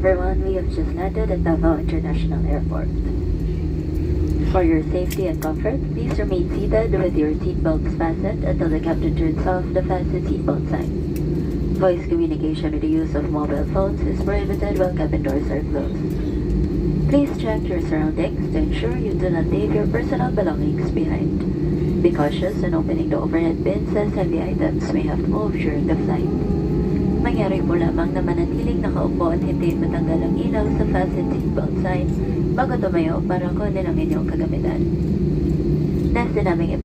everyone, we have just landed at Davao International Airport. For your safety and comfort, please remain seated with your seatbelts fastened until the captain turns off the fasten seatbelt sign. Voice communication with the use of mobile phones is prohibited while cabin doors are closed. Please check your surroundings to ensure you do not leave your personal belongings behind. Be cautious in opening the overhead bins as heavy items may have moved during the flight. Mangyari po lamang na manatiling nakaupo at hintayin matanggal ang ilaw sa fasten seatbelt sign bago tumayo para kunin ang inyong kagamitan. Nasa naming